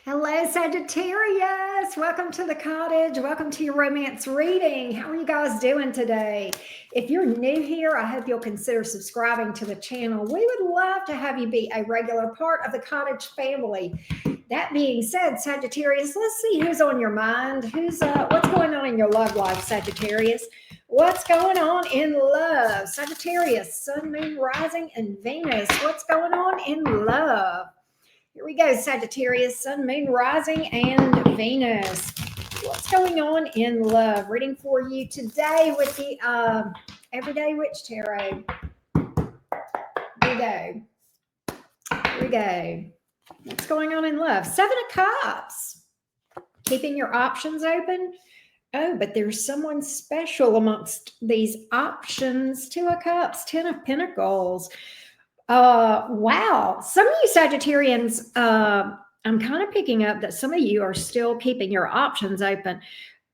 Hello, Sagittarius. Welcome to the cottage. Welcome to your romance reading. How are you guys doing today? If you're new here, I hope you'll consider subscribing to the channel. We would love to have you be a regular part of the cottage family. That being said, Sagittarius, let's see who's on your mind. What's going on in your love life, Sagittarius? What's going on in love? Sagittarius, Sun, Moon, Rising, and Venus. What's going on in love? Here we go, Sagittarius, Sun, Moon, Rising, and Venus. What's going on in love? Reading for you today with the Everyday Witch Tarot. Here we go. What's going on in love? Seven of Cups. Keeping your options open. Oh, but there's someone special amongst these options. Two of Cups, Ten of Pentacles. Wow. Some of you Sagittarians, I'm kind of picking up that some of you are still keeping your options open.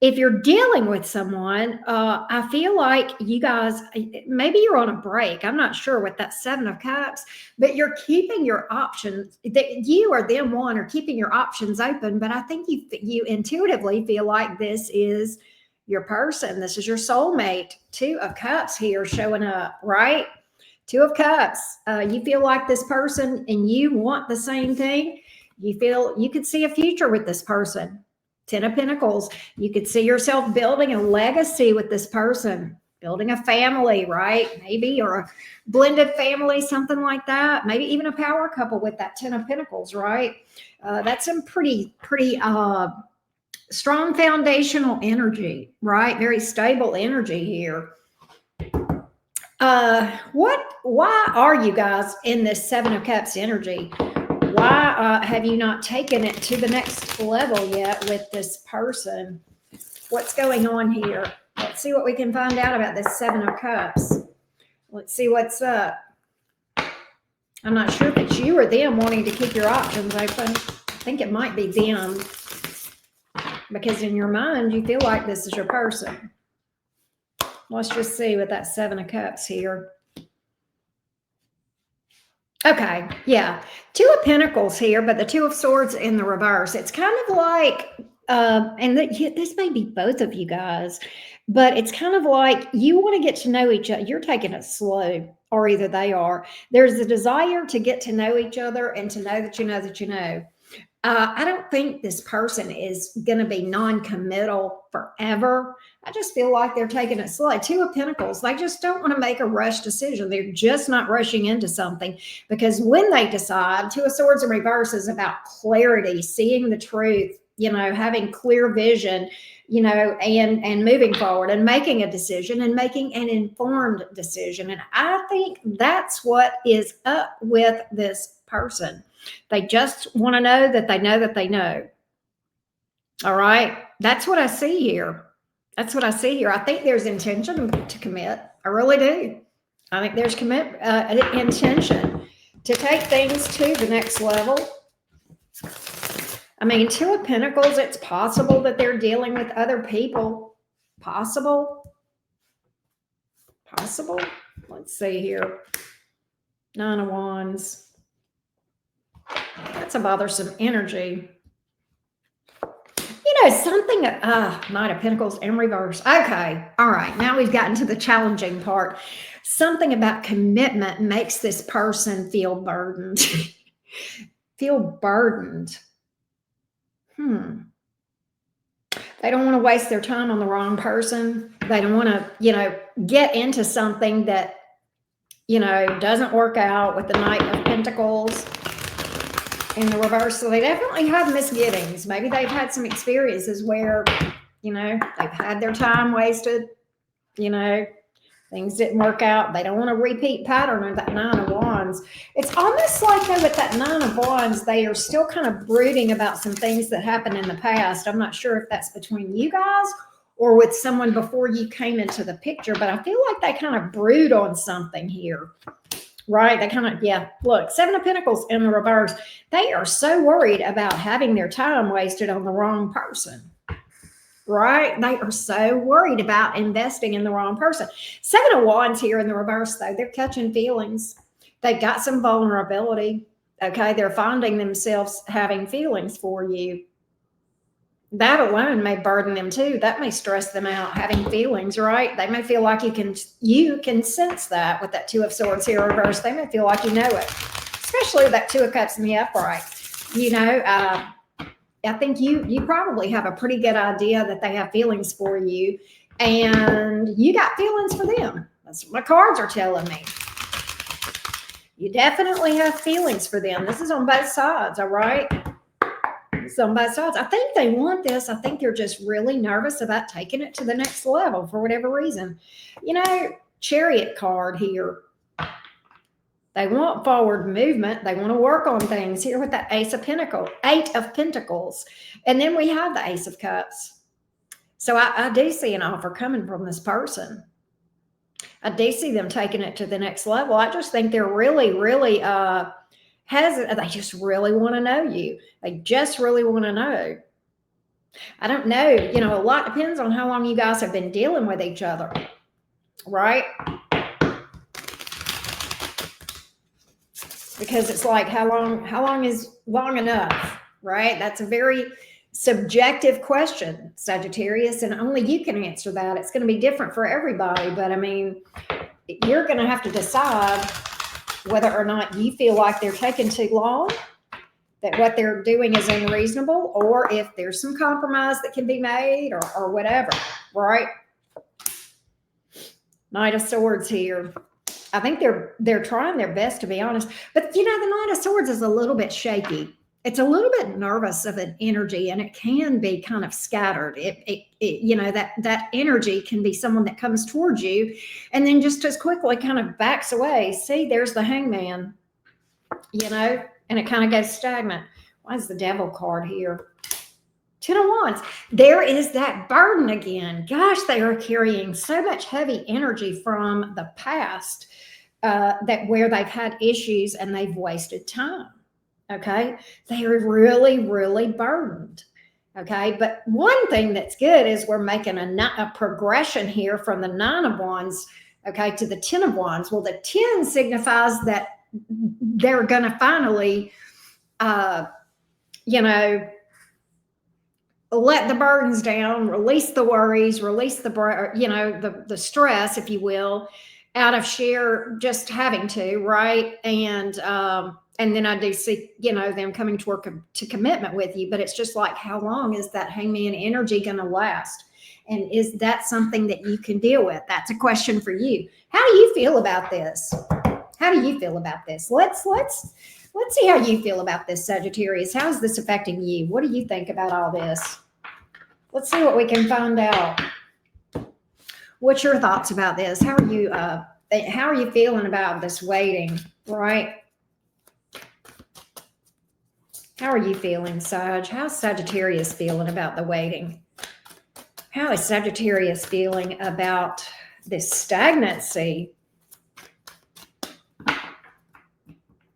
If you're dealing with someone, I feel like you guys, maybe you're on a break. I'm not sure with that Seven of Cups, but you're keeping your options, that you or them one are keeping your options open. But I think you intuitively feel like this is your person. This is your soulmate. Two of Cups here showing up, right? Two of Cups. You feel like this person and you want the same thing. You feel you could see a future with this person. Ten of Pentacles. You could see yourself building a legacy with this person, building a family, right? Maybe, or a blended family, something like that. Maybe even a power couple with that Ten of Pentacles, right? That's some pretty strong foundational energy, right? Very stable energy here. Why are you guys in this Seven of Cups energy? Why have you not taken it to the next level yet with this person? What's going on here? Let's see what we can find out about this Seven of Cups. Let's see what's up. I'm not sure if it's you or them wanting to keep your options open. I think it might be them, because in your mind, you feel like this is your person. Let's just see with that Seven of Cups here. Okay, yeah. Two of Pentacles here, but the Two of Swords in the reverse. It's kind of like, this may be both of you guys, but it's kind of like you want to get to know each other. You're taking it slow, or either they are. There's a desire to get to know each other and to know that you know that you know. I don't think this person is going to be non-committal forever. I just feel like they're taking it slow. Two of Pentacles, they just don't want to make a rush decision. They're just not rushing into something, because when they decide, Two of Swords in reverse is about clarity, seeing the truth, having clear vision, and moving forward and making a decision and making an informed decision. And I think that's what is up with this person. They just want to know that they know that they know. All right. That's what I see here. That's what I see here. I think there's intention to commit. I really do. I think there's intention to take things to the next level. I mean, Two of Pentacles, it's possible that they're dealing with other people. Possible. Let's see here. Nine of Wands. That's a bothersome energy. Something, Knight of Pentacles in reverse. Okay. All right. Now we've gotten to the challenging part. Something about commitment makes this person feel burdened. Feel burdened. They don't want to waste their time on the wrong person. They don't want to, get into something that, doesn't work out with the Knight of Pentacles in the reverse. So they definitely have misgivings. Maybe they've had some experiences where, they've had their time wasted, things didn't work out. They don't want a repeat pattern of that Nine of Wands. It's almost like, though, with that Nine of Wands, they are still kind of brooding about some things that happened in the past. I'm not sure if that's between you guys or with someone before you came into the picture, but I feel like they kind of brood on something here. Right? They kind of, look, Seven of Pentacles in the reverse. They are so worried about having their time wasted on the wrong person. Right? They are so worried about investing in the wrong person. Seven of Wands here in the reverse, though, they're catching feelings. They've got some vulnerability. Okay, they're finding themselves having feelings for you. That alone may burden them too. That may stress them out, having feelings, right? They may feel like you can sense that with that Two of Swords here reversed. They may feel like you know it, especially with that Two of Cups in the upright. You know, I think you probably have a pretty good idea that they have feelings for you, and you got feelings for them. That's what my cards are telling me. You definitely have feelings for them. This is on both sides, all right? It's on both sides. I think they want this. I think they're just really nervous about taking it to the next level for whatever reason. You know, Chariot card here. They want forward movement. They want to work on things here with that Eight of Pentacles. And then we have the Ace of Cups. So I do see an offer coming from this person. I do see them taking it to the next level. I just think they're really, really hesitant. They just really want to know you. They just really want to know. I don't know. You know, a lot depends on how long you guys have been dealing with each other, right? Because it's like how long is long enough, right? That's a very subjective question, Sagittarius, and only you can answer that. It's going to be different for everybody, but I mean, you're going to have to decide whether or not you feel like they're taking too long, that what they're doing is unreasonable, or if there's some compromise that can be made, or whatever, right? Knight of Swords here. I think they're trying their best, to be honest, but you know, the Knight of Swords is a little bit shaky. It's a little bit nervous of an energy, and it can be kind of scattered. It you know, that energy can be someone that comes towards you and then just as quickly kind of backs away. See, there's the Hangman, you know, and it kind of goes stagnant. Why is the Devil card here? Ten of Wands. There is that burden again. Gosh, they are carrying so much heavy energy from the past, that where they've had issues and they've wasted time. Okay, they are really, really burdened. Okay, but one thing that's good is we're making a progression here from the Nine of Wands, okay, to the Ten of Wands. Well, the 10 signifies that they're going to finally, you know, let the burdens down, release the worries, release the, you know, the stress, if you will, out of sheer just having to, right? And then I do see, you know, them coming to commitment with you, but it's just like, how long is that Hangman energy going to last? And is that something that you can deal with? That's a question for you. How do you feel about this? How do you feel about this? Let's see how you feel about this, Sagittarius. How is this affecting you? What do you think about all this? Let's see what we can find out. What's your thoughts about this? How are you feeling about this waiting, right? How are you feeling, Sag? How's Sagittarius feeling about the waiting? How is Sagittarius feeling about this stagnancy?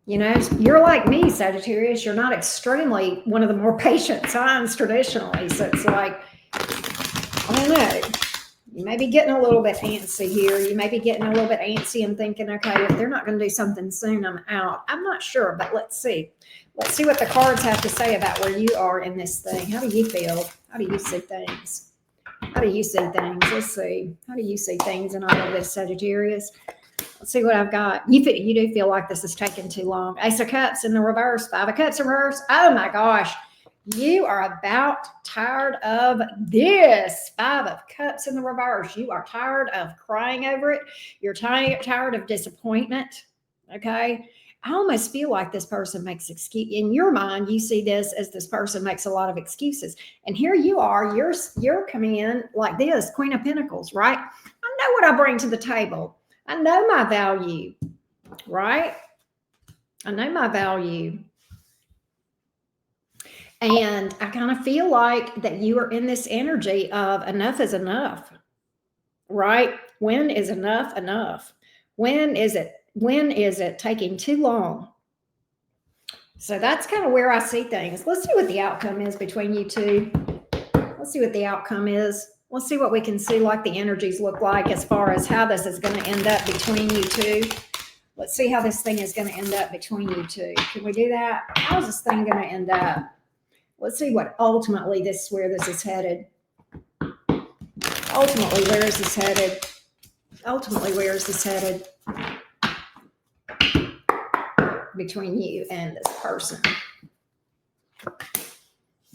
You know, you're like me, Sagittarius. You're not extremely one of the more patient signs traditionally. So it's like, I don't know. You may be getting a little bit antsy here. You may be getting a little bit antsy and thinking, okay, if they're not going to do something soon, I'm out. I'm not sure, but let's see. Let's see what the cards have to say about where you are in this thing. How do you feel? How do you see things? How do you see things? Let's see. How do you see things in all of this, Sagittarius? Let's see what I've got. You do feel like this is taking too long. Ace of Cups in the reverse. Five of Cups in reverse. Oh my gosh. You are about tired of this. Five of Cups in the reverse. You are tired of crying over it. You're tired of disappointment. Okay. I almost feel like this person makes excuse. In your mind, you see this as this person makes a lot of excuses. And here you are, you're coming in like this, Queen of Pentacles, right? I know what I bring to the table. I know my value, right? I know my value. And I kind of feel like that you are in this energy of enough is enough, right? When is enough enough? When is it taking too long? So that's kind of where I see things. Let's see what the outcome is between you two. Let's see what the outcome is. Let's see what we can see like the energies look like as far as how this is going to end up between you two. Let's see how this thing is going to end up between you two. Can we do that? How's this thing going to end up? Let's see what ultimately this, where this is headed. Ultimately, where is this headed? Ultimately, where is this headed? Between you and this person.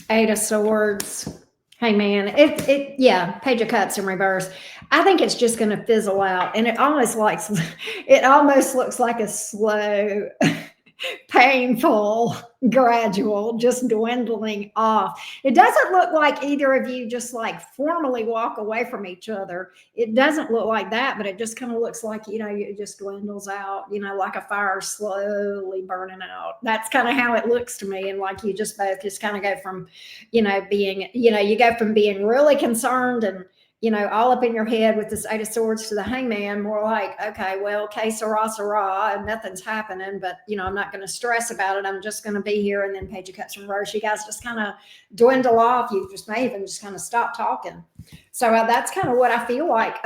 Eight of Swords. Hey man, yeah, Page of Cups in reverse. I think it's just going to fizzle out, and it almost looks like a slow, painful, gradual, just dwindling off. It doesn't look like either of you just like formally walk away from each other. It doesn't look like that, but it just kind of looks like, it just dwindles out, like a fire slowly burning out. That's kind of how it looks to me. And like you just both just kind of go from, being, you go from being really concerned and, all up in your head with this Eight of Swords to the Hangman, more like, okay, well, que sera, and nothing's happening, but, I'm not going to stress about it. I'm just going to be here. And then Page of Cups in reverse, you guys just kind of dwindle off. You just may even just kind of stop talking. So that's kind of what I feel like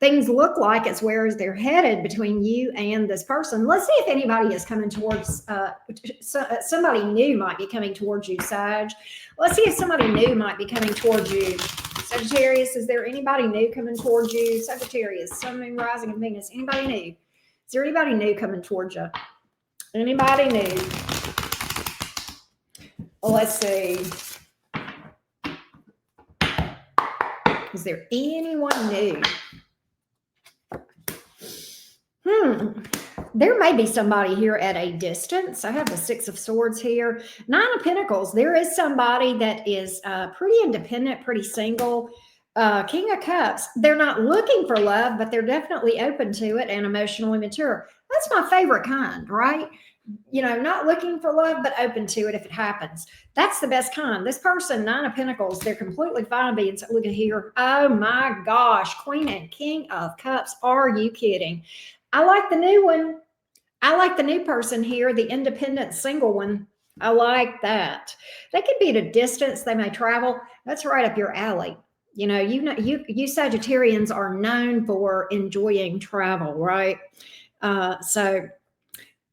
things look like it's where they're headed between you and this person. Let's see if anybody is coming towards, somebody new might be coming towards you, Sag. Let's see if somebody new might be coming towards you. Sagittarius, is there anybody new coming towards you? Sagittarius, Sun, Moon, Rising, and Venus. Anybody new? Is there anybody new coming towards you? Anybody new? Well, let's see. Is there anyone new? There may be somebody here at a distance. I have the Six of Swords here. Nine of Pentacles. There is somebody that is pretty independent, pretty single. King of Cups. They're not looking for love, but they're definitely open to it and emotionally mature. That's my favorite kind, right? Not looking for love, but open to it if it happens. That's the best kind. This person, Nine of Pentacles, they're completely fine being, look at here. Oh my gosh, Queen and King of Cups. Are you kidding? I like the new one. I like the new person here, the independent single one. I like that. They could be at a distance. They may travel. That's right up your alley. You Sagittarians are known for enjoying travel, right? So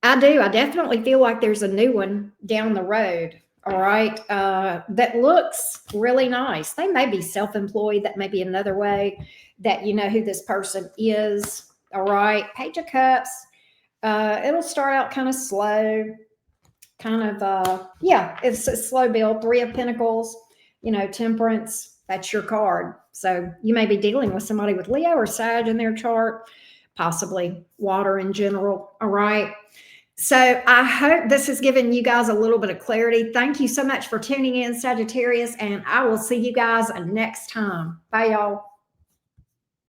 I do. I definitely feel like there's a new one down the road. All right. That looks really nice. They may be self-employed. That may be another way that you know who this person is. All right. Page of Cups. It'll start out kind of slow, it's a slow build. Three of Pentacles, Temperance. That's your card. So you may be dealing with somebody with Leo or Sag in their chart, possibly water in general. All right. So I hope this has given you guys a little bit of clarity. Thank you so much for tuning in, Sagittarius, and I will see you guys next time. Bye, y'all.